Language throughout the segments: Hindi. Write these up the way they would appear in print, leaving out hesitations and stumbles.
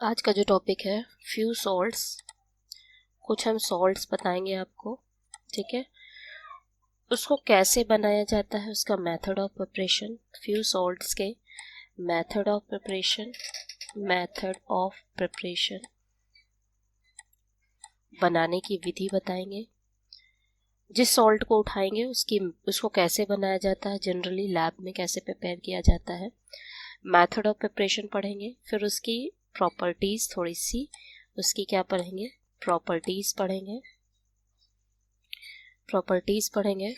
आज का जो टॉपिक है फ्यू सॉल्ट्स, कुछ हम सॉल्ट्स बताएंगे आपको। ठीक है, उसको कैसे बनाया जाता है, उसका method of preparation, few salts के मेथड ऑफ प्रिपरेशन, बनाने की विधि बताएंगे। जिस सॉल्ट को उठाएंगे उसको कैसे बनाया जाता है, जनरली लैब में कैसे प्रिपेयर किया जाता है, मेथड ऑफ प्रिपरेशन पढ़ेंगे। फिर उसकी प्रॉपर्टीज थोड़ी सी, उसकी क्या पढ़ेंगे, प्रॉपर्टीज पढ़ेंगे।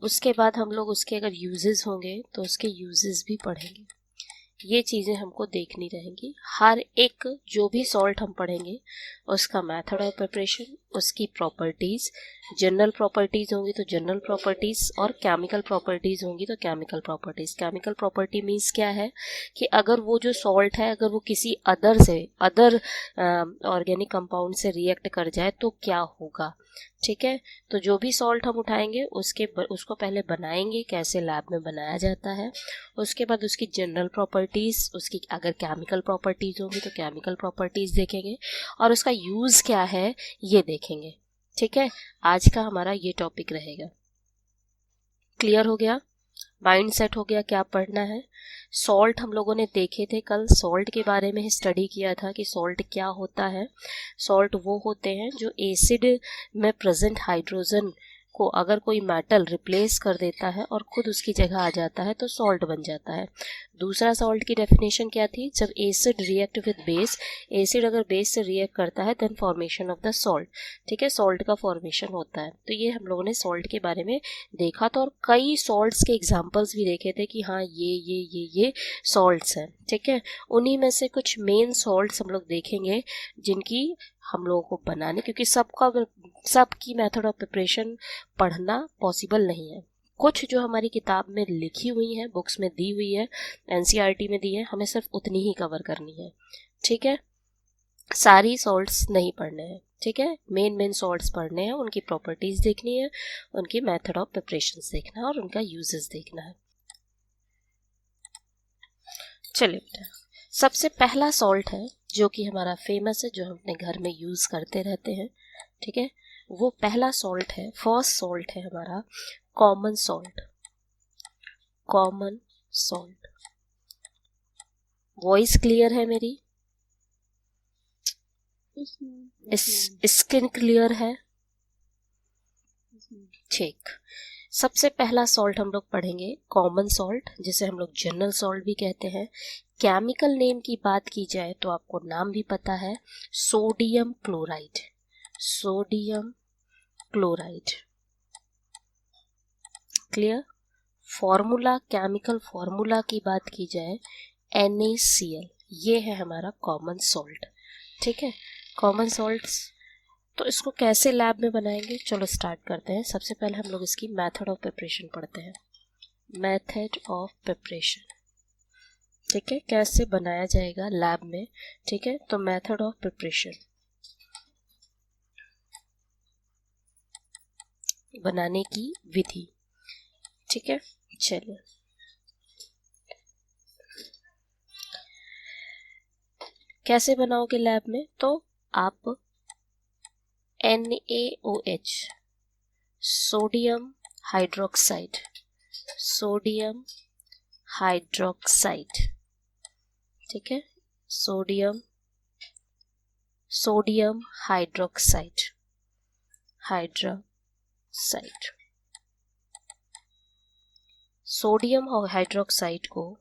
उसके बाद हम लोग उसके अगर यूजेस होंगे तो उसके यूजेस भी पढ़ेंगे। ये चीज़ें हमको देखनी रहेंगी। हर एक जो भी सॉल्ट हम पढ़ेंगे उसका मेथड ऑफ प्रिपरेशन, उसकी प्रॉपर्टीज़, जनरल प्रॉपर्टीज़ होंगी तो जनरल प्रॉपर्टीज़, और केमिकल प्रॉपर्टीज़ होंगी तो chemical properties. Chemical property means क्या है कि अगर वो जो सॉल्ट है अगर वो किसी अदर ऑर्गेनिक कंपाउंड से रिएक्ट कर जाए तो क्या होगा। ठीक है, तो जो भी सॉल्ट हम उठाएंगे उसको पहले बनाएंगे, कैसे लैब में बनाया जाता है। उसके बाद उसकी जनरल प्रॉपर्टीज़, उसकी अगर केमिकल प्रॉपर्टीज़ होंगी तो केमिकल प्रॉपर्टीज़ देखेंगे, और उसका यूज़ क्या है ये देखेंगे। ठीक है, आज का हमारा ये टॉपिक रहेगा। क्लियर हो गया, माइंड सेट हो गया क्या पढ़ना है। सॉल्ट हम लोगों ने देखे थे कल, सॉल्ट के बारे में ही स्टडी किया था कि सॉल्ट क्या होता है। सॉल्ट वो होते हैं जो एसिड में प्रेजेंट हाइड्रोजन को अगर कोई मेटल रिप्लेस कर देता है और खुद उसकी जगह आ जाता है तो सॉल्ट बन जाता है। दूसरा सॉल्ट की डेफिनेशन क्या थी, जब acid react with base, acid अगर बेस से रिएक्ट करता है then formation of the salt. ठीक है, सॉल्ट का फॉर्मेशन होता है। तो ये हम लोगों ने सॉल्ट के बारे में देखा था, और कई सॉल्ट्स के एग्जांपल्स भी देखे थे कि हाँ ये सॉल्ट्स हैं। ठीक है, उन्हीं में से कुछ मेन सॉल्ट्स हम लोग देखेंगे जिनकी हम लोगों को बनाने, क्योंकि सबकी मेथड ऑफ प्रिपरेशन पढ़ना पॉसिबल नहीं है। कुछ जो हमारी किताब में लिखी हुई है, बुक्स में दी हुई है, एनसीईआरटी में दी है, हमें सिर्फ उतनी ही कवर करनी है। ठीक है, सारी सॉल्ट्स नहीं पढ़ने हैं। ठीक है, मेन सॉल्ट्स पढ़ने हैं, उनकी प्रॉपर्टीज देखनी है, उनकी मेथड ऑफ प्रिपरेशन देखना है और उनका यूजेस देखना है। चलिए बेटा, सबसे पहला सॉल्ट है जो कि हमारा फेमस है, जो हम अपने घर में यूज करते रहते हैं। ठीक है, वो पहला सॉल्ट है, फर्स्ट सॉल्ट है हमारा कॉमन सॉल्ट। वॉइस क्लियर है मेरी? स्किन क्लियर है? ठीक, सबसे पहला सॉल्ट हम लोग पढ़ेंगे कॉमन सॉल्ट, जिसे हम लोग जनरल सॉल्ट भी कहते हैं। केमिकल नेम की बात की जाए तो आपको नाम भी पता है, sodium chloride. Clear? Formula, chemical formula की बात की जाए NaCl, ये है हमारा कॉमन सॉल्ट। ठीक है, कॉमन सॉल्ट्स, तो इसको कैसे लैब में बनाएंगे, चलो स्टार्ट करते हैं। सबसे पहले हम लोग इसकी मेथड ऑफ प्रिपरेशन पढ़ते हैं। मेथड ऑफ प्रिपरेशन, ठीक है, कैसे बनाया जाएगा लैब में। ठीक है, तो मेथड ऑफ प्रिपरेशन, बनाने की विधि। ठीक है, चलिए कैसे बनाओगे लैब में, तो आप NaOH, सोडियम हाइड्रोक्साइड, ठीक है, सोडियम हाइड्रोक्साइड, सोडियम और हाइड्रोक्साइड को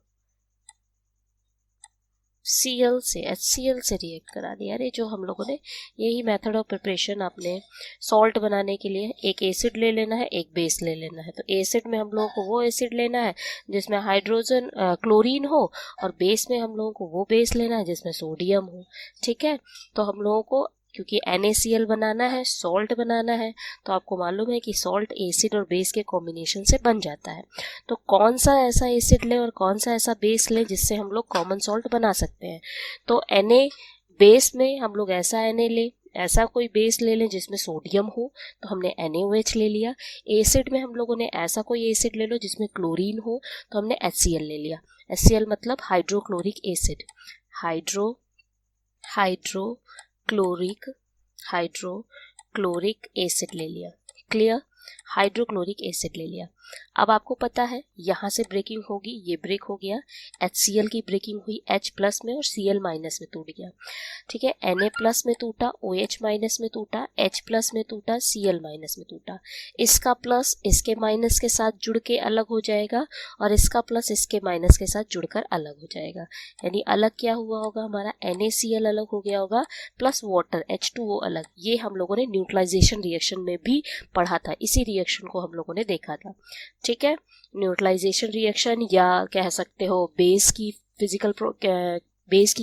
Cl से HCl से रिएक्ट करा दिया। अरे जो हम लोगों ने यही मेथड ऑफ प्रिपरेशन, आपने सॉल्ट बनाने के लिए एक एसिड ले लेना है, एक बेस ले लेना है। तो एसिड में हम लोगों को वो एसिड लेना है जिसमें हाइड्रोजन क्लोरीन हो, और बेस में हम लोगों को वो बेस लेना है जिसमें सोडियम हो। ठीक है, तो हम लोगों को क्योंकि NaCl बनाना है, सॉल्ट बनाना है, तो आपको मालूम है कि सॉल्ट एसिड और बेस के कॉम्बिनेशन से बन जाता है। तो कौन सा ऐसा एसिड ले और कौन सा ऐसा बेस ले जिससे हम लोग कॉमन सॉल्ट बना सकते हैं। तो Na बेस में हम लोग ऐसा कोई बेस ले लें जिसमें सोडियम हो, तो हमने NaOH ले लिया। एसिड में हम लोगों ने ऐसा कोई एसिड ले लो जिसमें क्लोरीन हो, तो हमने HCl ले लिया। HCl मतलब हाइड्रोक्लोरिक एसिड। हाइड्रोक्लोरिक एसिड ले लिया। क्लियर, हाइड्रोक्लोरिक एसिड ले लिया। अब आपको पता है यहाँ से ब्रेकिंग होगी, ये ब्रेक हो गया, HCl की ब्रेकिंग हुई H प्लस में और Cl माइनस में टूट गया। ठीक है, Na प्लस में टूटा, OH माइनस में टूटा, H प्लस में टूटा, Cl माइनस में टूटा। इसका प्लस इसके माइनस के साथ जुड़ के अलग हो जाएगा और इसका प्लस इसके माइनस के साथ जुड़कर अलग हो जाएगा। यानी अलग क्या हुआ होगा, हमारा NaCl अलग हो गया होगा प्लस वाटर H2O अलग। ये हम लोगों ने न्यूट्रलाइजेशन रिएक्शन में भी पढ़ा था, इसी रिएक्शन को हम लोगों ने देखा था। ठीक है, न्यूट्रलाइजेशन रिएक्शन या कह सकते हो बेस की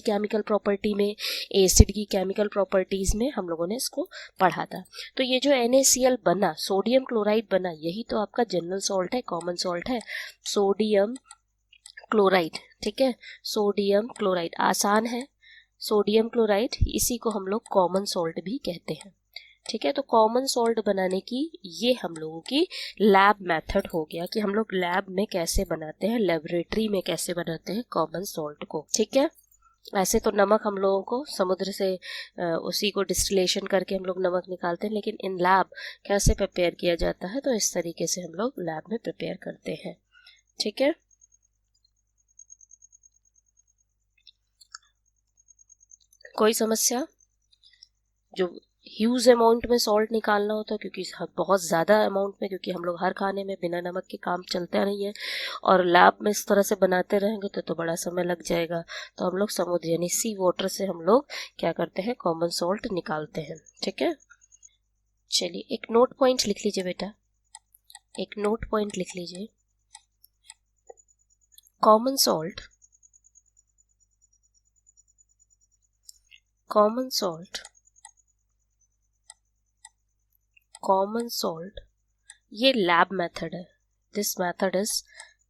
केमिकल प्रॉपर्टी में, एसिड की केमिकल प्रॉपर्टीज में हम लोगों ने इसको पढ़ा था। तो ये जो NaCl बना, सोडियम क्लोराइड बना, यही तो आपका जनरल सॉल्ट है, कॉमन सॉल्ट है, सोडियम क्लोराइड। ठीक है, सोडियम क्लोराइड आसान है, सोडियम क्लोराइड, इसी को हम लोग कॉमन सॉल्ट भी कहते हैं। ठीक है, तो कॉमन सॉल्ट बनाने की ये हम लोगों की लैब मेथड हो गया कि हम लोग लैब में कैसे बनाते हैं, लेबोरेटरी में कैसे बनाते हैं कॉमन सॉल्ट को। ठीक है, ऐसे तो नमक हम लोगों को समुद्र से उसी को डिस्टिलेशन करके हम लोग नमक निकालते हैं, लेकिन इन लैब कैसे प्रिपेयर किया जाता है, तो इस तरीके से हम लोग लैब में प्रिपेयर करते हैं। ठीक है, कोई समस्या? जो ह्यूज अमाउंट में सॉल्ट निकालना होता है, क्योंकि बहुत ज़्यादा अमाउंट में, क्योंकि हम लोग हर खाने में बिना नमक के काम चलता नहीं है और लैब में इस तरह से बनाते रहेंगे तो बड़ा समय लग जाएगा। तो हम लोग समुद्र यानी सी वाटर से हम लोग क्या करते हैं, कॉमन सॉल्ट निकालते हैं। ठीक है, चलिए एक नोट पॉइंट लिख लीजिए बेटा, एक नोट पॉइंट लिख लीजिए। कॉमन सॉल्ट ये लैब मेथड है। दिस मेथड इज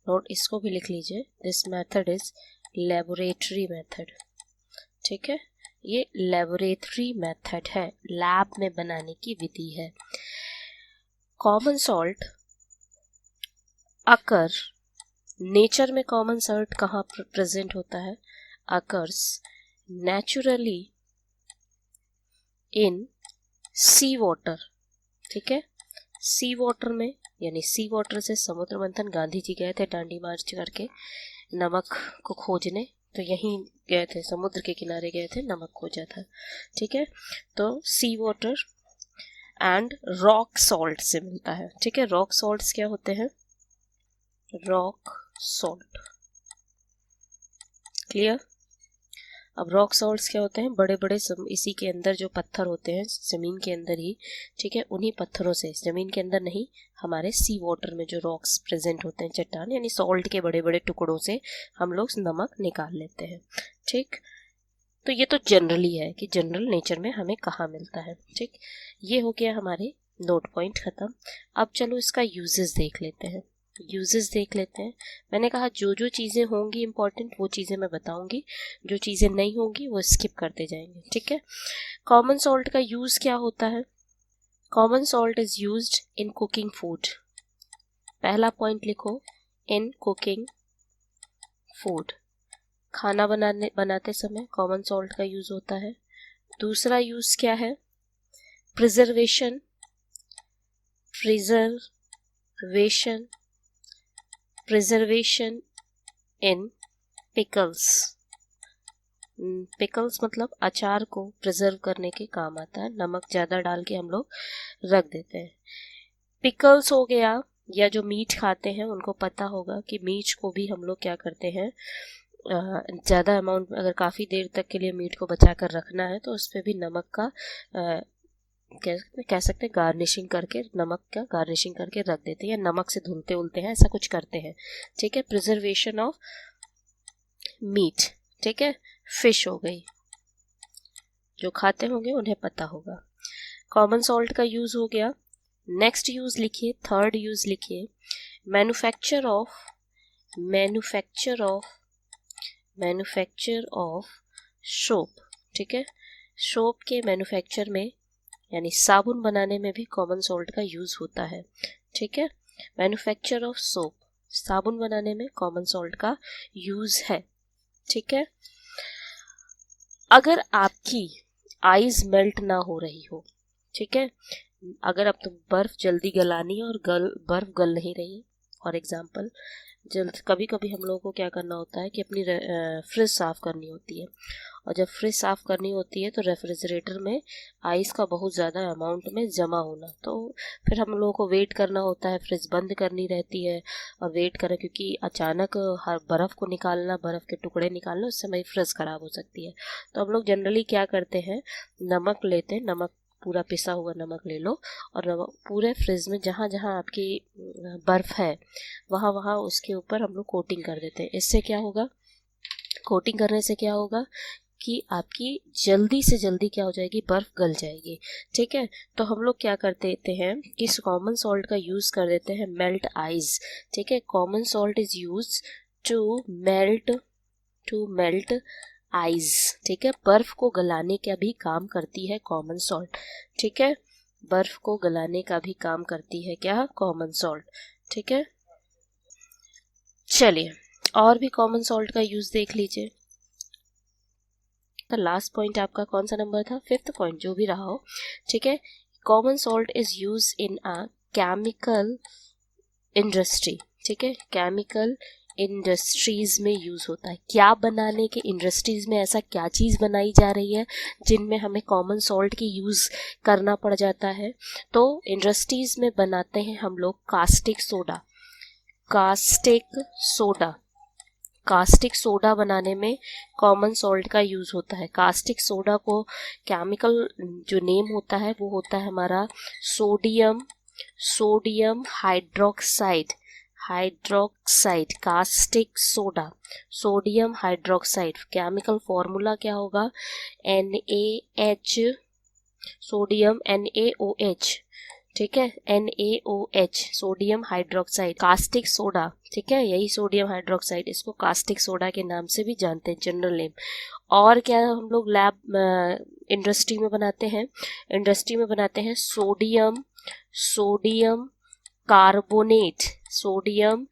नोट, इसको भी लिख लीजिए, this method is laboratory method. ठीक है, ये लेबोरेटरी मेथड है, लैब में बनाने की विधि है। कॉमन सॉल्ट अकर, नेचर में कॉमन सॉल्ट कहाँ प्रेजेंट होता है, occurs naturally in sea water. ठीक है, सी वाटर में, यानी सी वाटर से समुद्र मंथन, गांधी जी गए थे दांडी मार्च करके नमक को खोजने, तो यहीं गए थे, समुद्र के किनारे गए थे, नमक खोजा था। ठीक है, तो सी वाटर एंड रॉक सॉल्ट से मिलता है। ठीक है, रॉक सॉल्ट्स क्या होते हैं, रॉक सॉल्ट, क्लियर। अब रॉक सॉल्ट्स क्या होते हैं, बड़े बड़े इसी के अंदर जो पत्थर होते हैं जमीन के अंदर ही, ठीक है, उन्हीं पत्थरों से, जमीन के अंदर नहीं, हमारे सी वाटर में जो रॉक्स प्रेजेंट होते हैं, चट्टान यानी सॉल्ट के बड़े बड़े टुकड़ों से हम लोग नमक निकाल लेते हैं। ठीक, तो ये तो जनरली है कि जनरल नेचर में हमें कहाँ मिलता है। ठीक, ये हो गया हमारे नोट पॉइंट खत्म। अब चलो इसका यूजेस देख लेते हैं, मैंने कहा जो जो चीज़ें होंगी इंपॉर्टेंट वो चीज़ें मैं बताऊंगी, जो चीज़ें नहीं होंगी वो स्किप करते जाएंगे। ठीक है, कॉमन सॉल्ट का यूज़ क्या होता है, common salt is used in cooking food. पहला पॉइंट लिखो, इन कुकिंग फूड, खाना बनाते समय कॉमन सॉल्ट का यूज़ होता है। दूसरा यूज़ क्या है, प्रिजर्वेशन इन पिकल्स मतलब अचार को प्रिजर्व करने के काम आता है, नमक ज़्यादा डाल के हम लोग रख देते हैं। पिकल्स हो गया, या जो मीट खाते हैं उनको पता होगा कि मीट को भी हम लोग क्या करते हैं, ज़्यादा अमाउंट में, अगर काफ़ी देर तक के लिए मीट को बचा कर रखना है तो उस पर भी नमक का कह सकते हैं गार्निशिंग करके, नमक का गार्निशिंग करके रख देते हैं, या नमक से धुलते उलते हैं, ऐसा कुछ करते हैं। ठीक है, प्रिजर्वेशन ऑफ मीट। ठीक है, फिश हो गई, जो खाते होंगे उन्हें पता होगा। कॉमन सॉल्ट का यूज हो गया। नेक्स्ट यूज लिखिए, थर्ड यूज लिखिए, मैन्युफैक्चर ऑफ सोप। ठीक है, सोप के मैन्युफैक्चर में यानी साबुन बनाने में भी कॉमन सॉल्ट का यूज होता है। ठीक है, मैन्युफैक्चर ऑफ सोप, साबुन बनाने में कॉमन सॉल्ट का यूज है। ठीक है, अगर आपकी आइज मेल्ट ना हो रही हो, ठीक है, अगर अब तो बर्फ जल्दी गलानी है और बर्फ गल नहीं रही है, फॉर एग्जाम्पल जल्द कभी कभी हम लोगों को क्या करना होता है कि अपनी फ्रिज साफ़ करनी होती है, और जब फ्रिज साफ़ करनी होती है तो रेफ्रिजरेटर में आइस का बहुत ज़्यादा अमाउंट में जमा होना, तो फिर हम लोगों को वेट करना होता है, फ्रिज बंद करनी रहती है और वेट करें, क्योंकि अचानक हर बर्फ़ को निकालना, बर्फ़ के टुकड़े निकालना, उस समय फ्रिज ख़राब हो सकती है। तो हम लोग जनरली क्या करते हैं, नमक लेते हैं, नमक पूरा पिसा हुआ नमक ले लो और पूरे फ्रिज में जहाँ जहाँ आपकी बर्फ़ है वहाँ वहाँ उसके ऊपर हम लोग कोटिंग कर देते हैं। इससे क्या होगा, कोटिंग करने से क्या होगा कि आपकी जल्दी से जल्दी क्या हो जाएगी, बर्फ गल जाएगी। ठीक है, तो हम लोग क्या कर देते हैं कि कॉमन सॉल्ट का यूज़ कर देते हैं मेल्ट आइस। ठीक है, common salt is use to melt ice. ठीक है, बर्फ को गलाने का भी काम करती है कॉमन सॉल्ट। ठीक है, बर्फ को गलाने का भी काम करती है क्या, कॉमन सॉल्ट। ठीक है, चलिए और भी कॉमन सॉल्ट का यूज देख लीजिए। तो लास्ट पॉइंट आपका कौन सा नंबर था, 5th पॉइंट, जो भी रहा हो। ठीक है, common salt is use in a chemical industry. ठीक है, केमिकल इंडस्ट्रीज में यूज होता है। क्या बनाने के इंडस्ट्रीज में ऐसा क्या चीज बनाई जा रही है जिनमें हमें कॉमन सॉल्ट की यूज करना पड़ जाता है, तो इंडस्ट्रीज में बनाते हैं हम लोग कास्टिक सोडा। कास्टिक सोडा बनाने में कॉमन सॉल्ट का यूज होता है। कास्टिक सोडा को केमिकल जो नेम होता है वो होता है हमारा sodium hydroxide caustic soda, sodium hydroxide. Chemical formula क्या होगा, NaH, सोडियम NaOH। ठीक है, NaOH, sodium hydroxide, caustic soda. ठीक है, यही सोडियम हाइड्रोक्साइड, इसको कास्टिक सोडा के नाम से भी जानते हैं, जनरल नेम। और क्या हम लोग लैब इंडस्ट्री में बनाते हैं, सोडियम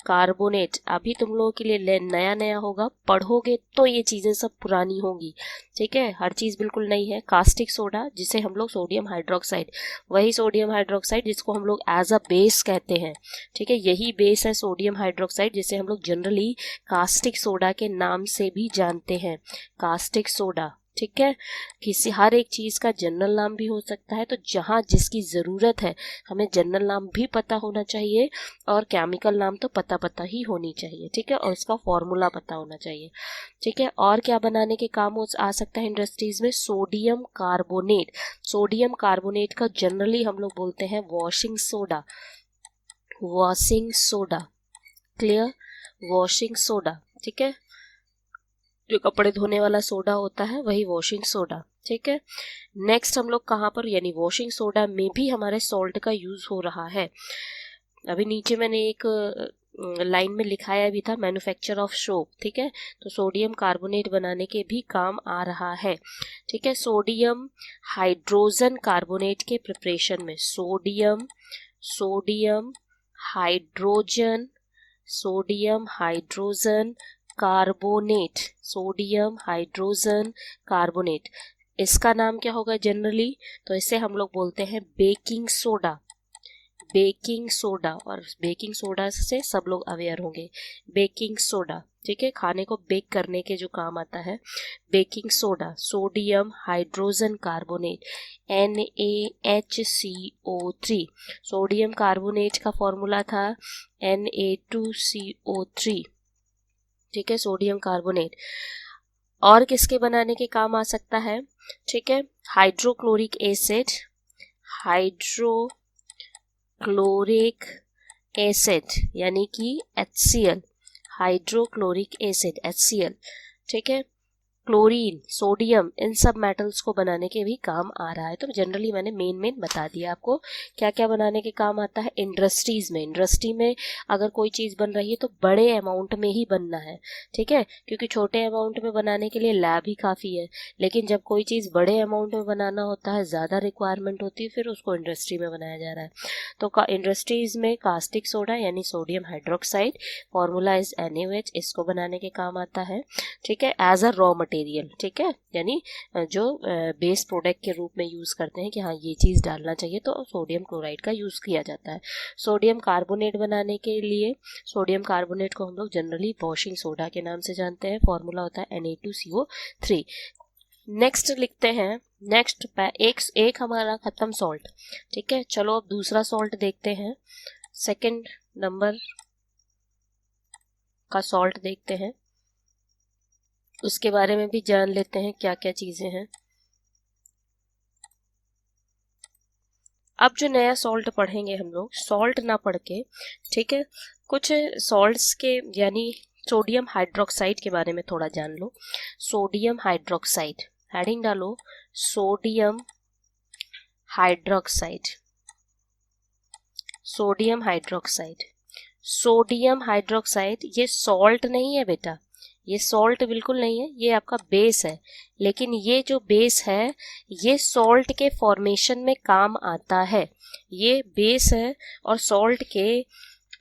कार्बोनेट। अभी तुम लोगों के लिए नया नया होगा, पढ़ोगे तो ये चीजें सब पुरानी होंगी। ठीक है, हर चीज बिल्कुल नई है। कास्टिक सोडा जिसे हम लोग सोडियम हाइड्रोक्साइड, वही सोडियम हाइड्रोक्साइड जिसको हम लोग एज अ बेस कहते हैं। ठीक है, यही बेस है सोडियम हाइड्रोक्साइड, जिसे हम लोग जनरली कास्टिक सोडा के नाम से भी जानते हैं, कास्टिक सोडा। ठीक है, किसी हर एक चीज का जनरल नाम भी हो सकता है, तो जहाँ जिसकी जरूरत है हमें जनरल नाम भी पता होना चाहिए और केमिकल नाम तो पता ही होनी चाहिए। ठीक है, और उसका फॉर्मूला पता होना चाहिए। ठीक है, और क्या बनाने के काम आ सकता है इंडस्ट्रीज में, सोडियम कार्बोनेट का जनरली हम लोग बोलते हैं washing soda. Clear, washing soda. ठीक है, जो कपड़े धोने वाला सोडा होता है वही वॉशिंग सोडा। ठीक है, नेक्स्ट हम लोग कहाँ पर, यानी वॉशिंग सोडा में भी हमारे सॉल्ट का यूज हो रहा है। अभी नीचे मैंने एक लाइन में लिखाया भी था, मैन्युफैक्चर ऑफ सोप। ठीक है, तो सोडियम कार्बोनेट बनाने के भी काम आ रहा है। ठीक है, सोडियम हाइड्रोजन कार्बोनेट के प्रिपरेशन में सोडियम हाइड्रोजन कार्बोनेट, इसका नाम क्या होगा जनरली, तो इसे हम लोग बोलते हैं बेकिंग सोडा। और बेकिंग सोडा से सब लोग अवेयर होंगे, बेकिंग सोडा। ठीक है, खाने को बेक करने के जो काम आता है, baking soda, sodium hydrogen carbonate, NaHCO3। Sodium carbonate का फॉर्मूला था Na2CO3। ठीक है, सोडियम कार्बोनेट। और किसके बनाने के काम आ सकता है, ठीक है, हाइड्रोक्लोरिक एसिड यानी कि HCl, हाइड्रोक्लोरिक एसिड HCl। ठीक है, क्लोरीन, सोडियम, इन सब मेटल्स को बनाने के भी काम आ रहा है। तो जनरली मैंने मेन बता दिया आपको क्या क्या बनाने के काम आता है इंडस्ट्री में अगर कोई चीज़ बन रही है तो बड़े अमाउंट में ही बनना है। ठीक है, क्योंकि छोटे अमाउंट में बनाने के लिए लैब ही काफ़ी है, लेकिन जब कोई चीज़ बड़े अमाउंट में बनाना होता है, ज़्यादा रिक्वायरमेंट होती है, फिर उसको इंडस्ट्री में बनाया जा रहा है। तो इंडस्ट्रीज में कास्टिक सोडा यानी sodium hydroxide, formula is NaOH, इसको बनाने के काम आता है। ठीक है, एज अ रॉ मटेरियल, ठीक है, यानी जो बेस प्रोडक्ट के रूप में यूज़ करते हैं कि हाँ ये चीज़ डालना चाहिए, तो सोडियम क्लोराइड का यूज़ किया जाता है। सोडियम कार्बोनेट बनाने के लिए सोडियम कार्बोनेट को हम लोग जनरली वॉशिंग सोडा के नाम से जानते हैं। फॉर्मूला होता है Na2CO3। नेक्स्ट लिखते हैं, नेक्स्ट एक हमारा खत्म सॉल्ट, ठीक है। चलो अब दूसरा सॉल्ट देखते हैं, सेकंड नंबर का सॉल्ट देखते हैं, उसके बारे में भी जान लेते हैं क्या क्या चीजें हैं। अब जो नया सॉल्ट पढ़ेंगे हम लोग, सॉल्ट ना पढ़ के, ठीक है, कुछ सॉल्ट्स के यानी सोडियम हाइड्रोक्साइड के बारे में थोड़ा जान लो। सोडियम हाइड्रोक्साइड, हेडिंग डालो sodium hydroxide. Sodium hydroxide, sodium hydroxide ये सॉल्ट नहीं है बेटा, ये सॉल्ट बिल्कुल नहीं है, ये आपका बेस है। लेकिन ये जो बेस है ये सॉल्ट के फॉर्मेशन में काम आता है। ये बेस है और सॉल्ट के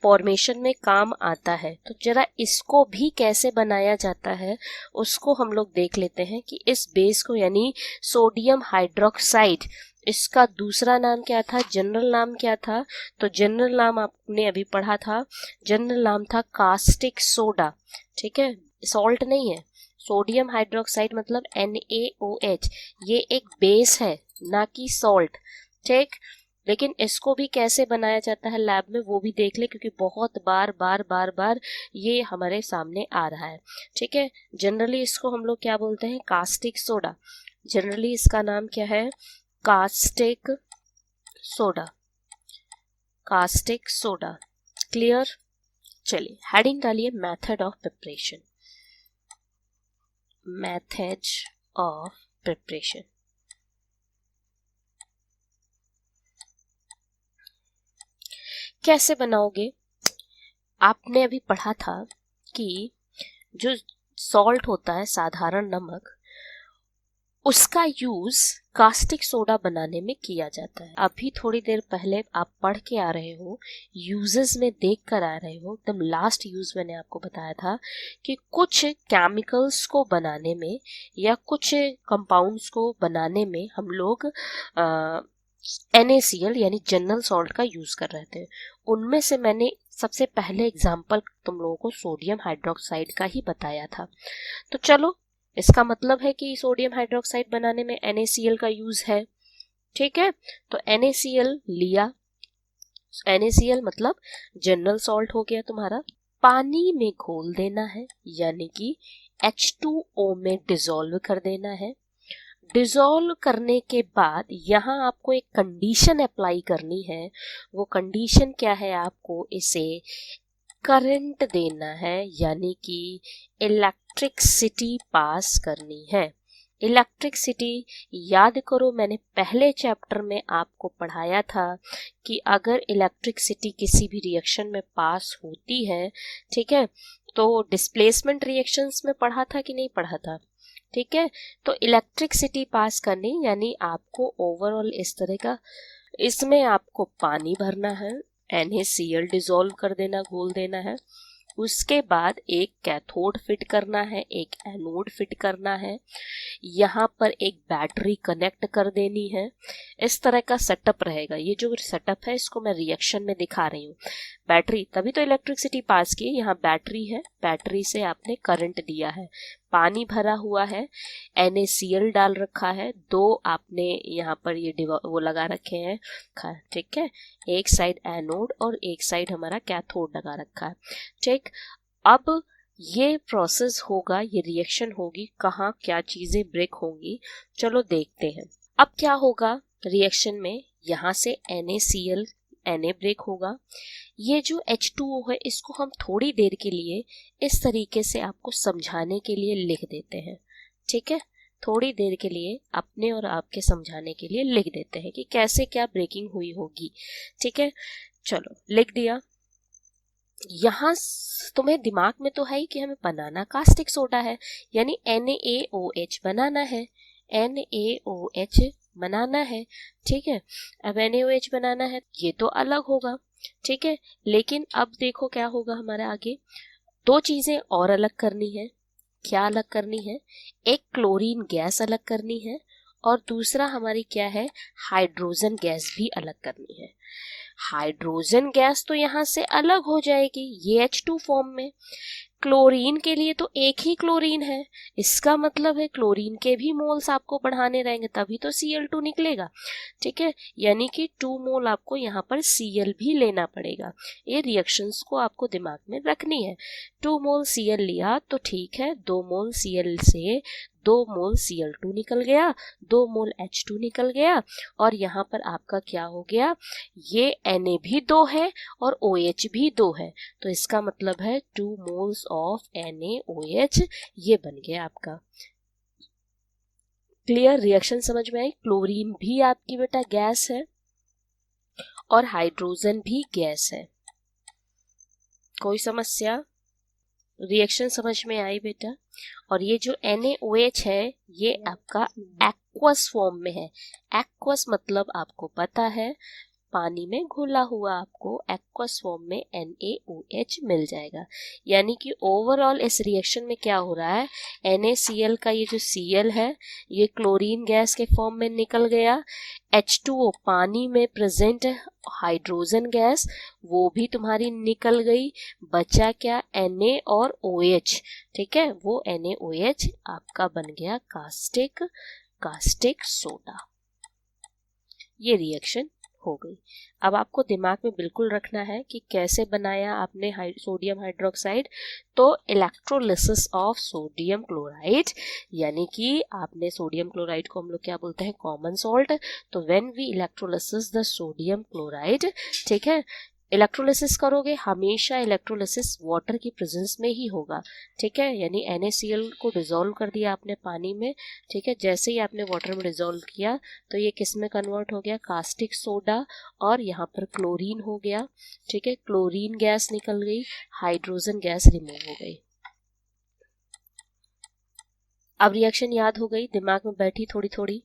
फॉर्मेशन में काम आता है। तो जरा इसको भी कैसे बनाया जाता है उसको हम लोग देख लेते हैं कि इस बेस को यानी सोडियम हाइड्रोक्साइड, इसका दूसरा नाम क्या था, जनरल नाम क्या था। तो जनरल नाम आपने अभी पढ़ा था, जनरल नाम था कास्टिक सोडा, ठीक है, सॉल्ट नहीं है। सोडियम हाइड्रोक्साइड मतलब NaOH, ये एक बेस है ना कि सॉल्ट, ठीक। लेकिन इसको भी कैसे बनाया जाता है लैब में वो भी देख ले, क्योंकि बहुत बार बार बार बार ये हमारे सामने आ रहा है, ठीक है। जनरली इसको हम लोग क्या बोलते हैं, कास्टिक सोडा। जनरली इसका नाम क्या है, caustic soda, caustic soda. Clear. चलिए हेडिंग डालिए method of preparation, method of preparation. कैसे बनाओगे, आपने अभी पढ़ा था कि जो सॉल्ट होता है साधारण नमक, उसका यूज कास्टिक सोडा बनाने में किया जाता है। अभी थोड़ी देर पहले आप पढ़ के आ रहे हो, यूजेस में देख कर आ रहे हो, एकदम लास्ट यूज मैंने आपको बताया था कि कुछ केमिकल्स को बनाने में या कुछ कंपाउंड्स को बनाने में हम लोग NaCl यानी जनरल सॉल्ट का यूज कर रहे थे। उनमें से मैंने सबसे पहले एग्जाम्पल तुम लोगों को सोडियम हाइड्रोक्साइड का ही बताया था। तो चलो, इसका मतलब है कि सोडियम हाइड्रोक्साइड बनाने में NaCl का यूज है, ठीक है। तो NaCl लिया, NaCl मतलब जनरल सॉल्ट हो गया तुम्हारा, पानी में घोल देना है यानी कि H2O में डिसॉल्व कर देना है। डिसॉल्व करने के बाद यहाँ आपको एक कंडीशन अप्लाई करनी है। वो कंडीशन क्या है, आपको इसे करंट देना है यानी कि इलेक्ट्रिसिटी पास करनी है। इलेक्ट्रिसिटी याद करो, मैंने पहले चैप्टर में आपको पढ़ाया था कि अगर इलेक्ट्रिसिटी किसी भी रिएक्शन में पास होती है, ठीक है, तो डिस्प्लेसमेंट रिएक्शंस में पढ़ा था कि नहीं पढ़ा था, ठीक है। तो इलेक्ट्रिसिटी पास करनी यानी आपको ओवरऑल इस तरह का, इसमें आपको पानी भरना है, NaCl डिसॉल्व कर देना, घोल देना है। उसके बाद एक कैथोड फिट करना है, एक एनोड फिट करना है, यहाँ पर एक बैटरी कनेक्ट कर देनी है। इस तरह का सेटअप रहेगा। ये जो सेटअप है इसको मैं रिएक्शन में दिखा रही हूँ। बैटरी, तभी तो इलेक्ट्रिसिटी पास की, यहाँ बैटरी है, बैटरी से आपने करंट दिया है, पानी भरा हुआ है, NaCl डाल रखा है, दो आपने यहाँ पर ये वो लगा रखे हैं, ठीक है, एक साइड एनोड और एक साइड हमारा कैथोड लगा रखा है, ठीक। अब ये प्रोसेस होगा, ये रिएक्शन होगी, कहाँ क्या चीजें ब्रेक होंगी, चलो देखते हैं। अब क्या होगा रिएक्शन में, यहाँ से NaCl Na ब्रेक होगा। ये जो H2O है इसको हम थोड़ी देर के लिए इस तरीके से आपको समझाने के लिए लिख देते हैं, ठीक है, थोड़ी देर के लिए अपने और आपके समझाने के लिए लिख देते हैं कि कैसे क्या ब्रेकिंग हुई होगी, ठीक है। चलो लिख दिया। यहाँ तुम्हें दिमाग में तो है ही कि हमें बनाना कास्टिक सोडा है, यानी NaOH बनाना है, NaOH बनाना है, ठीक है। अब NaOH बनाना है, ये तो अलग होगा, ठीक है। लेकिन अब देखो क्या होगा हमारे आगे, दो चीजें और अलग करनी है, क्या अलग करनी है, एक क्लोरीन गैस अलग करनी है और दूसरा हमारी क्या है, हाइड्रोजन गैस भी अलग करनी है। हाइड्रोजन गैस तो यहाँ से अलग हो जाएगी ये H2 फॉर्म में। क्लोरीन के लिए तो एक ही क्लोरीन है, इसका मतलब है क्लोरीन के भी मोल्स आपको बढ़ाने रहेंगे तभी तो Cl2 निकलेगा। ठीक है, यानी कि 2 मोल आपको यहाँ पर Cl भी लेना पड़ेगा। ये रिएक्शंस को आपको दिमाग में रखनी है। 2 मोल Cl लिया तो ठीक है, 2 मोल Cl से 2 मोल Cl2 निकल गया, 2 मोल H2 निकल गया और यहाँ पर आपका क्या हो गया, ये Na भी 2 है और OH भी 2 है, तो इसका मतलब है 2 मोल्स ऑफ NaOH ये बन गया आपका। क्लियर, रिएक्शन समझ में आई। क्लोरीन भी आपकी बेटा गैस है और हाइड्रोजन भी गैस है। कोई समस्या, रिएक्शन समझ में आई बेटा। और ये जो NaOH है ये आपका एक्वस फॉर्म में है। एक्वस मतलब आपको पता है पानी में घुला हुआ, आपको एक्वस फॉर्म में NaOH मिल जाएगा। यानी कि ओवरऑल इस रिएक्शन में क्या हो रहा है, NaCl का ये जो Cl है ये क्लोरीन गैस के फॉर्म में निकल गया, H2O पानी में प्रेजेंट हाइड्रोजन गैस वो भी तुम्हारी निकल गई, बचा क्या, Na और OH। ठीक है, वो NaOH आपका बन गया कास्टिक सोडा। ये रिएक्शन हो गई। अब आपको दिमाग में बिल्कुल रखना है कि कैसे बनाया आपने सोडियम हाइड्रोक्साइड। तो इलेक्ट्रोलिसिस ऑफ सोडियम क्लोराइड, यानी कि आपने सोडियम क्लोराइड को हम लोग क्या बोलते हैं, कॉमन सॉल्ट। तो when we electrolysis the sodium chloride, ठीक है, इलेक्ट्रोलिसिस करोगे हमेशा इलेक्ट्रोलिसिस वाटर की प्रेजेंस में ही होगा। ठीक है, यानी NaCl को डिसॉल्व कर दिया आपने पानी में। ठीक है, जैसे ही आपने वाटर में डिसॉल्व किया तो ये किस में कन्वर्ट हो गया, कास्टिक सोडा, और यहाँ पर क्लोरीन हो गया। ठीक है, क्लोरीन गैस निकल गई, हाइड्रोजन गैस रिमूव हो गई। अब रिएक्शन याद हो गई, दिमाग में बैठी थोड़ी थोड़ी।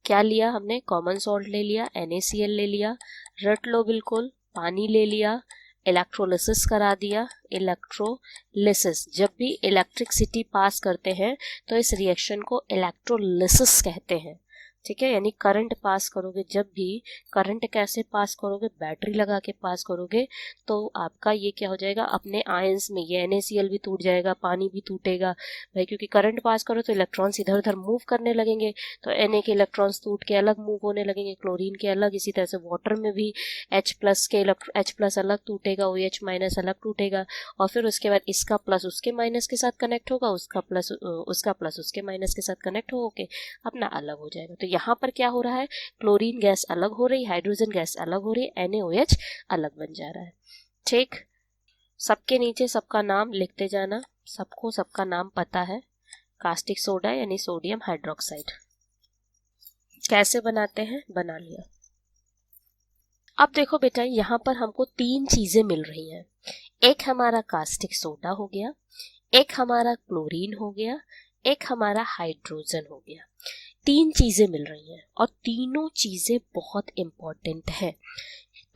क्या लिया हमने, कॉमन सॉल्ट ले लिया, NaCl ले लिया, रट लो बिल्कुल, पानी ले लिया, इलेक्ट्रोलिसिस करा दिया। इलेक्ट्रोलिसिस, जब भी इलेक्ट्रिसिटी पास करते हैं तो इस रिएक्शन को इलेक्ट्रोलिसिस कहते हैं। ठीक है, यानी करंट पास करोगे, जब भी करंट कैसे पास करोगे, बैटरी लगा के पास करोगे, तो आपका ये क्या हो जाएगा, अपने आयंस में ये NaCl भी टूट जाएगा, पानी भी टूटेगा भाई, क्योंकि करंट पास करो तो इलेक्ट्रॉन्स इधर उधर मूव करने लगेंगे, तो Na के इलेक्ट्रॉन्स टूट के अलग मूव होने लगेंगे, क्लोरीन के अलग। इसी तरह से वाटर में भी H+ अलग टूटेगा, OH- अलग टूटेगा, और फिर उसके बाद इसका प्लस उसके माइनस के साथ कनेक्ट होगा, उसका प्लस उसके माइनस के साथ कनेक्ट होके अपना अलग हो जाएगा। तो यहाँ पर क्या हो रहा है, क्लोरीन गैस अलग हो रही, हाइड्रोजन गैस अलग हो रही, NaOH अलग बन जा रहा है। ठीक, सबके नीचे सबका नाम लिखते जाना, सबको सबका नाम पता है। कास्टिक सोडा यानी सोडियम हाइड्रोक्साइड कैसे बनाते हैं, बना लिया। अब देखो बेटा, यहाँ पर हमको 3 चीजें मिल रही हैं। एक हमारा कास्टिक सोडा हो गया, एक हमारा क्लोरीन हो गया, एक हमारा हाइड्रोजन हो गया। 3 चीजें मिल रही हैं और तीनों चीजें बहुत इंपॉर्टेंट है।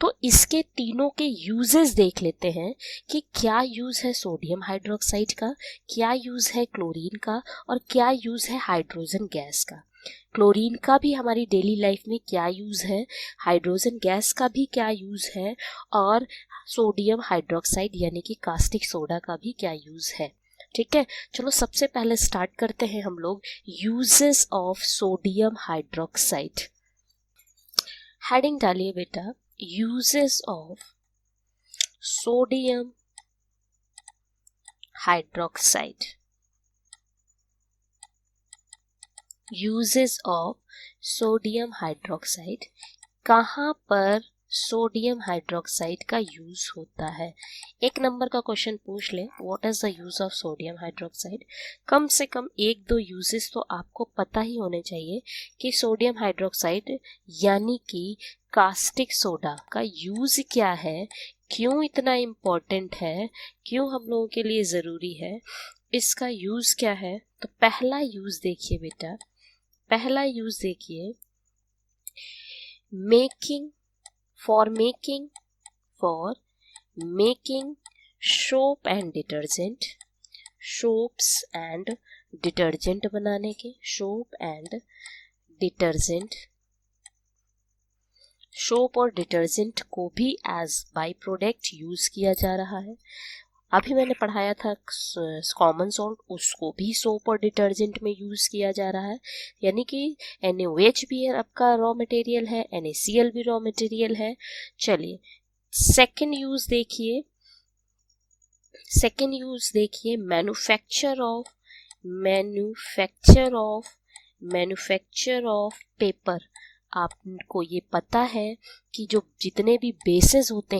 तो इसके तीनों के यूजेस देख लेते हैं कि क्या यूज है सोडियम हाइड्रोक्साइड का, क्या यूज है क्लोरीन का, और क्या यूज है हाइड्रोजन गैस का। क्लोरीन का भी हमारी डेली लाइफ में क्या यूज है, हाइड्रोजन गैस का भी क्या यूज है, और सोडियम हाइड्रोक्साइड यानी कि कास्टिक सोडा का भी क्या यूज है। ठीक है, चलो सबसे पहले स्टार्ट करते हैं हम लोग uses of sodium hydroxide. Heading डालिए बेटा, uses of sodium hydroxide. Uses of sodium hydroxide, कहाँ पर सोडियम हाइड्रोक्साइड का यूज होता है। 1 नंबर का क्वेश्चन पूछ ले, what is the use of sodium hydroxide. कम से कम 1-2 यूजेस तो आपको पता ही होने चाहिए कि सोडियम हाइड्रोक्साइड यानी कि कास्टिक सोडा का यूज क्या है, क्यों इतना इम्पोर्टेंट है, क्यों हम लोगों के लिए ज़रूरी है, इसका यूज क्या है। तो पहला यूज देखिए बेटा, पहला यूज देखिए, making soap and detergent, soaps and detergent बनाने के, सोप एंड डिटर्जेंट, सोप और डिटर्जेंट को भी एज बाई प्रोडक्ट यूज किया जा रहा है। अभी मैंने पढ़ाया था कॉमन सॉल्ट, उसको भी सोप और डिटर्जेंट में यूज किया जा रहा है, यानी कि NaOH भी आपका रॉ मटेरियल है, NaCl भी रॉ मटेरियल है। चलिए सेकेंड यूज देखिए, सेकेंड यूज देखिए, मैन्युफैक्चर ऑफ पेपर। आपको ये पता है कि जो जितने भी बेस होते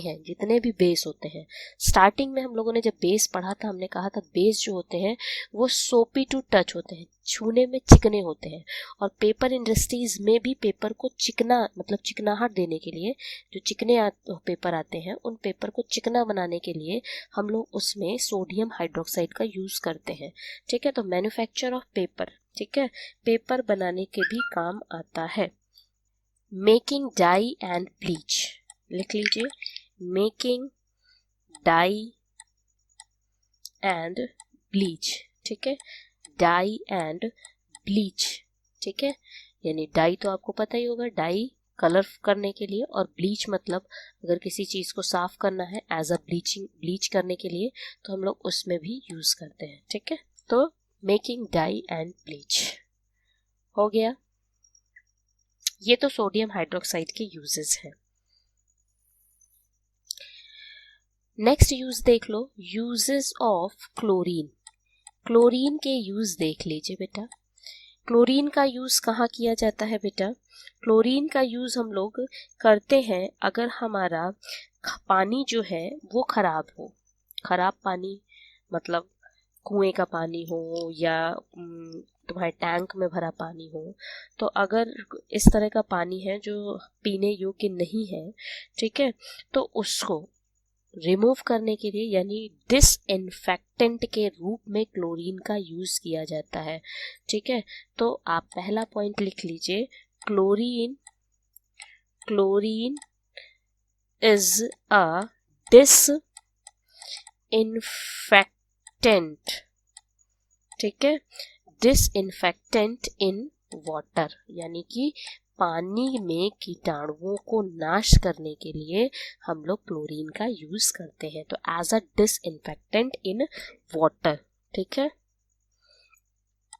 हैं, स्टार्टिंग में हम लोगों ने जब बेस पढ़ा था, हमने कहा था बेस जो होते हैं वो सोपी टू टच होते हैं, छूने में चिकने होते हैं। और पेपर इंडस्ट्रीज में भी पेपर को चिकना, मतलब चिकनाहट देने के लिए, जो चिकने पेपर आते हैं, उन पेपर को चिकना बनाने के लिए हम लोग उसमें सोडियम हाइड्रोक्साइड का यूज करते हैं। ठीक है, तो मैन्युफैक्चर ऑफ पेपर, ठीक है, पेपर बनाने के भी काम आता है। मेकिंग डाई एंड ब्लीच, लिख लीजिए, मेकिंग डाई एंड ब्लीच, ठीक है, डाई एंड ब्लीच, ठीक है, यानी डाई तो आपको पता ही होगा, डाई कलर करने के लिए, और ब्लीच मतलब अगर किसी चीज को साफ करना है एज अ ब्लीच करने के लिए, तो हम लोग उसमें भी यूज करते हैं। ठीक है, तो मेकिंग डाई एंड ब्लीच हो गया। ये तो सोडियम हाइड्रोक्साइड के यूजेस हैं। नेक्स्ट यूज देख लो, यूजेस ऑफ क्लोरीन। क्लोरीन के यूज देख लीजिए बेटा। क्लोरीन का यूज कहाँ किया जाता है बेटा? क्लोरीन का यूज हम लोग करते हैं अगर हमारा पानी जो है वो खराब हो। खराब पानी मतलब कुएं का पानी हो या तुम्हारे टैंक में भरा पानी हो, तो अगर इस तरह का पानी है जो पीने योग्य नहीं है, ठीक है, तो उसको रिमूव करने के लिए यानी डिसइंफेक्टेंट के रूप में क्लोरीन का यूज किया जाता है। ठीक है, तो आप पहला पॉइंट लिख लीजिए, क्लोरीन इज अ डिसइंफेक्टेंट, ठीक है, डिसइंफेक्टेंट इन वाटर, यानी कि पानी में कीटाणुओं को नाश करने के लिए हम लोग क्लोरीन का यूज करते हैं, तो as a disinfectant in water. ठीक है,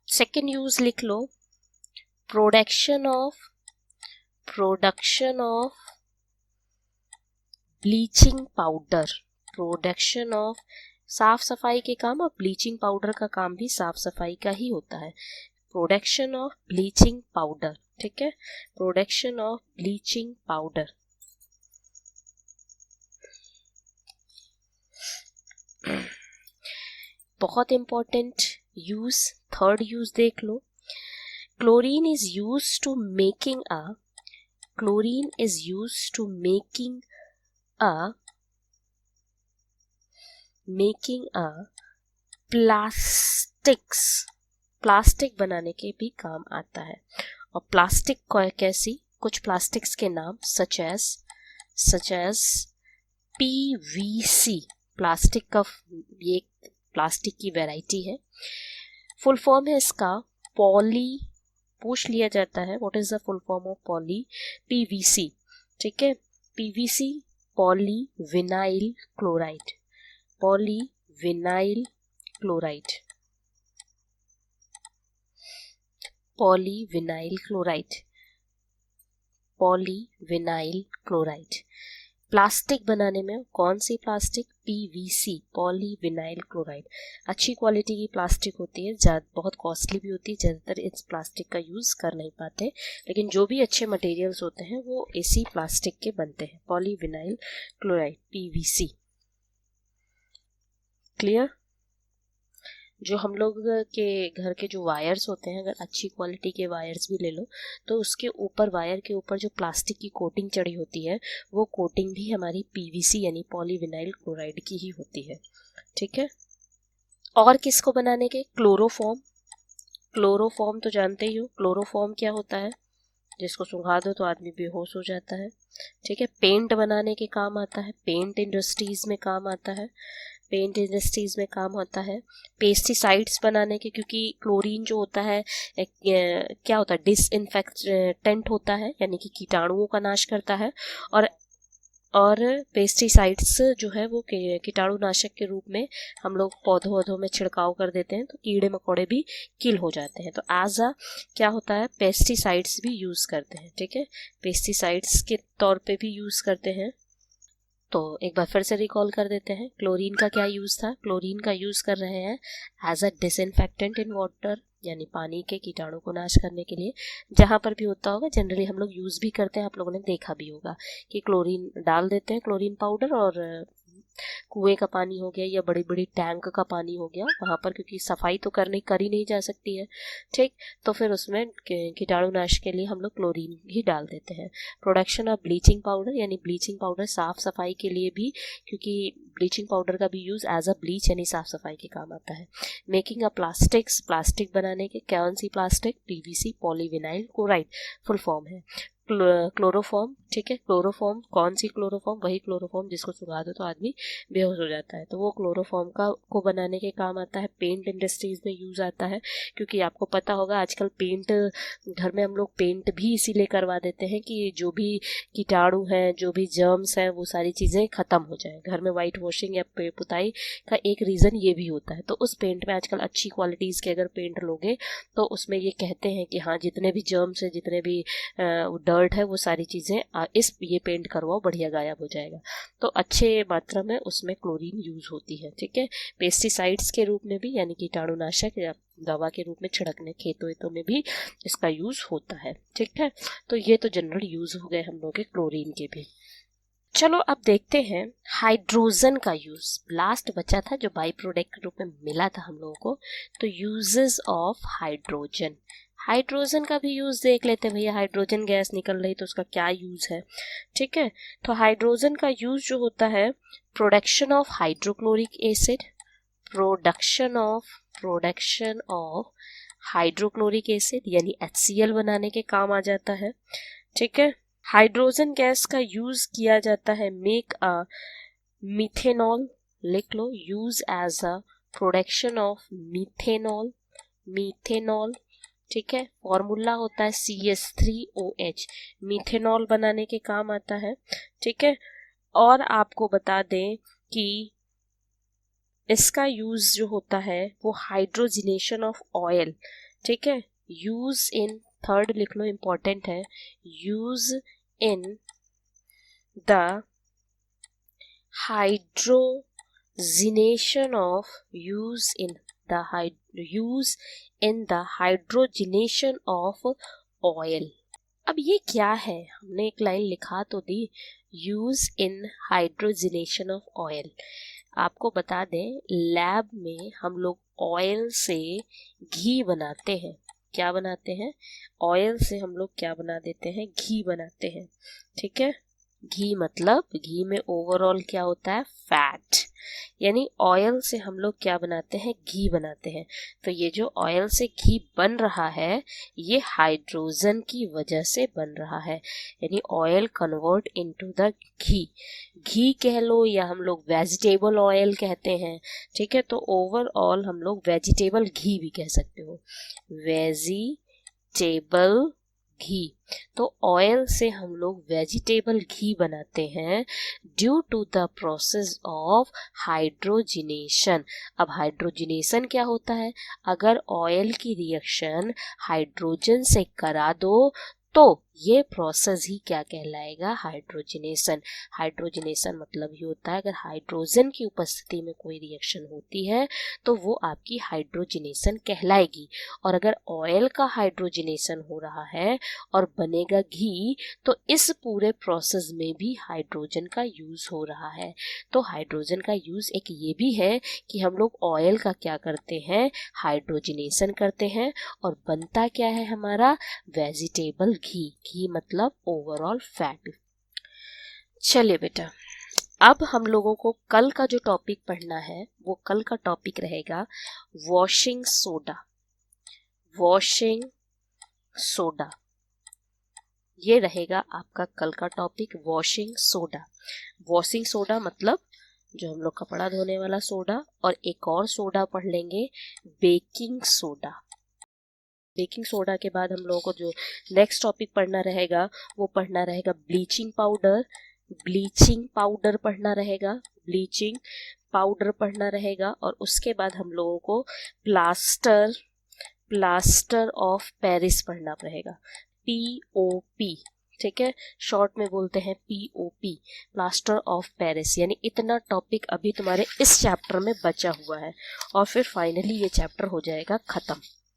सेकेंड यूज लिख लो, production of bleaching powder. Production of साफ सफाई के काम, और ब्लीचिंग पाउडर का काम भी साफ सफाई का ही होता है। प्रोडक्शन ऑफ ब्लीचिंग पाउडर, ठीक है, प्रोडक्शन ऑफ ब्लीचिंग पाउडर। बहुत इंपॉर्टेंट यूज, थर्ड यूज देख लो, chlorine is use to making a plastic बनाने के भी काम आता है। और प्लास्टिक कैसी, कुछ प्लास्टिक्स के नाम सच एज PVC, प्लास्टिक का ये प्लास्टिक की वैरायटी है। फुल फॉर्म है इसका पॉली, पूछ लिया जाता है what is the full form of PVC, ठीक है, PVC polyvinyl chloride, polyvinyl chloride, polyvinyl chloride, polyvinyl chloride. Plastic बनाने में कौन सी प्लास्टिक? PVC, polyvinyl chloride. अच्छी क्वालिटी की प्लास्टिक होती है, बहुत कॉस्टली भी होती है, ज़्यादातर इस प्लास्टिक का यूज़ कर नहीं पाते, लेकिन जो भी अच्छे मटेरियल्स होते हैं वो इसी प्लास्टिक के बनते हैं, पॉलीविनाइल क्लोराइड, PVC। क्लियर? जो हम लोग के घर के जो वायर्स होते हैं, अगर अच्छी क्वालिटी के वायर्स भी ले लो तो उसके ऊपर, वायर के ऊपर जो प्लास्टिक की कोटिंग चढ़ी होती है, वो कोटिंग भी हमारी PVC यानी पॉलीविनाइल क्लोराइड की ही होती है। ठीक है, और किसको बनाने के? क्लोरोफॉर्म तो जानते ही हो, क्लोरोफॉर्म क्या होता है? जिसको सुंघा दो तो आदमी बेहोश हो जाता है। ठीक है, पेंट बनाने के काम आता है, पेंट इंडस्ट्रीज में काम आता है। पेंट इंडस्ट्रीज में काम होता है। पेस्टिसाइड्स बनाने के, क्योंकि क्लोरीन जो होता है क्या होता है, डिसइंफेक्टेंट होता है, यानी कि कीटाणुओं का नाश करता है। और पेस्टिसाइड्स जो है वो कीटाणुनाशक के रूप में हम लोग पौधों वौधों में छिड़काव कर देते हैं, तो कीड़े मकोड़े भी किल हो जाते हैं। तो एज अ क्या होता है, पेस्टिसाइड्स भी यूज़ करते हैं। ठीक है, पेस्टिसाइड्स के तौर पे भी यूज़ करते हैं। तो एक बार फिर से रिकॉल कर देते हैं, क्लोरीन का क्या यूज़ था। क्लोरीन का यूज़ कर रहे हैं as a disinfectant in water, यानी पानी के कीटाणु को नाश करने के लिए। जहाँ पर भी होता होगा जनरली हम लोग यूज़ भी करते हैं, आप लोगों ने देखा भी होगा कि क्लोरीन डाल देते हैं, क्लोरीन पाउडर, और कुएं का पानी हो गया या बड़ी बड़ी टैंक का पानी हो गया वहाँ पर, क्योंकि सफाई तो करी नहीं जा सकती है। ठीक, तो फिर उसमें कीटाणुनाश के लिए हम लोग क्लोरीन ही डाल देते हैं। प्रोडक्शन ऑफ ब्लीचिंग पाउडर, यानी ब्लीचिंग पाउडर साफ सफाई के लिए भी, क्योंकि ब्लीचिंग पाउडर का भी यूज़ एज अ ब्लीच यानी साफ सफाई के काम आता है। मेकिंग अ प्लास्टिक्स, प्लास्टिक बनाने के, कौन सी plastic, PVC polyvinyl chloride full form है। क्लोरोफॉर्म, ठीक है, क्लोरोफॉर्म, कौन सी क्लोरोफॉर्म, वही क्लोरोफॉर्म जिसको सुखा दो तो आदमी बेहोश हो जाता है, तो वो क्लोरोफॉर्म को बनाने के काम आता है। पेंट इंडस्ट्रीज में यूज आता है, क्योंकि आपको पता होगा आजकल पेंट, घर में हम लोग पेंट भी इसीलिए करवा देते हैं कि जो भी कीटाणु हैं, जो भी जर्म्स हैं, वो सारी चीज़ें ख़त्म हो जाए। घर में वाइट वॉशिंग या पुताई का एक रीज़न ये भी होता है। तो उस पेंट में आजकल अच्छी क्वालिटीज़ के अगर पेंट लोगे तो उसमें ये कहते हैं कि हाँ, जितने भी जर्म्स हैं, जितने भी डर्ट है, वो सारी चीज़ें ये पेंट करवाओ, बढ़िया गायब हो जाएगा। तो अच्छे मात्रा में उसमें क्लोरीन यूज होती है। ठीक है, पेस्टिसाइड्स के रूप में भी, यानी कीटाणुनाशक या दवा के रूप में छिड़कने खेतों वेतों में भी इसका यूज होता है। ठीक है, तो ये तो जनरल यूज हो गए हम लोग के क्लोरीन के भी। चलो अब देखते हैं हाइड्रोजन का यूज। लास्ट बचा था जो बाई प्रोडक्ट के रूप में मिला था हम लोगों को, तो यूजेस ऑफ हाइड्रोजन। हाइड्रोजन का भी यूज देख लेते हैं भैया, हाइड्रोजन गैस निकल रही तो उसका क्या यूज है। ठीक है, तो हाइड्रोजन का यूज जो होता है, production of hydrochloric acid, production of hydrochloric acid यानी HCl बनाने के काम आ जाता है। ठीक है, हाइड्रोजन गैस का यूज किया जाता है मेक अ मिथेनॉल, लिख लो, use as a production of methanol. ठीक है, फॉर्मूला होता है CH3OH, मिथेनॉल बनाने के काम आता है। ठीक है, और आपको बता दें कि इसका यूज जो होता है वो हाइड्रोजिनेशन ऑफ ऑयल। ठीक है, यूज इन, थर्ड लिख लो, इंपॉर्टेंट है, use in the hydrogenation of oil. अब ये क्या है, हमने एक लाइन लिखा तो दी, use in hydrogenation of oil. आपको बता दें, लैब में हम लोग ऑयल से घी बनाते हैं। क्या बनाते हैं, ऑयल से हम लोग क्या बना देते हैं, घी बनाते हैं। ठीक है, घी मतलब घी में ओवरऑल क्या होता है, फैट, यानी ऑयल से हम लोग क्या बनाते हैं, घी बनाते हैं। तो ये जो ऑयल से घी बन रहा है ये हाइड्रोजन की वजह से बन रहा है, यानी ऑयल कन्वर्ट इनटू द घी कह लो या हम लोग वेजिटेबल ऑयल कहते हैं। ठीक है, तो ओवरऑल हम लोग वेजिटेबल घी भी कह सकते हो, वेजिटेबल घी। तो ऑयल से हम लोग वेजिटेबल घी बनाते हैं due to the process of hydrogenation. अब हाइड्रोजिनेशन क्या होता है, अगर ऑयल की रिएक्शन हाइड्रोजन से करा दो तो ये प्रोसेस ही क्या कहलाएगा, हाइड्रोजिनेशन। हाइड्रोजिनेशन मतलब ये होता है अगर हाइड्रोजन की उपस्थिति में कोई रिएक्शन होती है तो वो आपकी हाइड्रोजिनेशन कहलाएगी। और अगर ऑयल का हाइड्रोजिनेशन हो रहा है और बनेगा घी तो इस पूरे प्रोसेस में भी हाइड्रोजन का यूज हो रहा है। तो हाइड्रोजन का यूज एक ये भी है कि हम लोग ऑयल का क्या करते हैं, हाइड्रोजिनेशन करते हैं और बनता क्या है हमारा, वेजिटेबल घी मतलब ओवरऑल फैट। चलिए बेटा, अब हम लोगों को कल का जो टॉपिक पढ़ना है वो कल का टॉपिक रहेगा वॉशिंग सोडा। ये रहेगा आपका कल का टॉपिक, वॉशिंग सोडा मतलब जो हम लोग कपड़ा धोने वाला सोडा, और एक और सोडा पढ़ लेंगे, बेकिंग सोडा। बेकिंग सोडा के बाद हम लोगों को जो नेक्स्ट टॉपिक पढ़ना रहेगा वो पढ़ना रहेगा ब्लीचिंग पाउडर। ब्लीचिंग पाउडर पढ़ना रहेगा, ब्लीचिंग पाउडर पढ़ना रहेगा। और उसके बाद हम लोगों को प्लास्टर ऑफ पेरिस पढ़ना रहेगा, POP। ठीक है, शॉर्ट में बोलते हैं POP, प्लास्टर ऑफ पेरिस। यानी इतना टॉपिक अभी तुम्हारे इस चैप्टर में बचा हुआ है और फिर फाइनली ये चैप्टर हो जाएगा खत्म।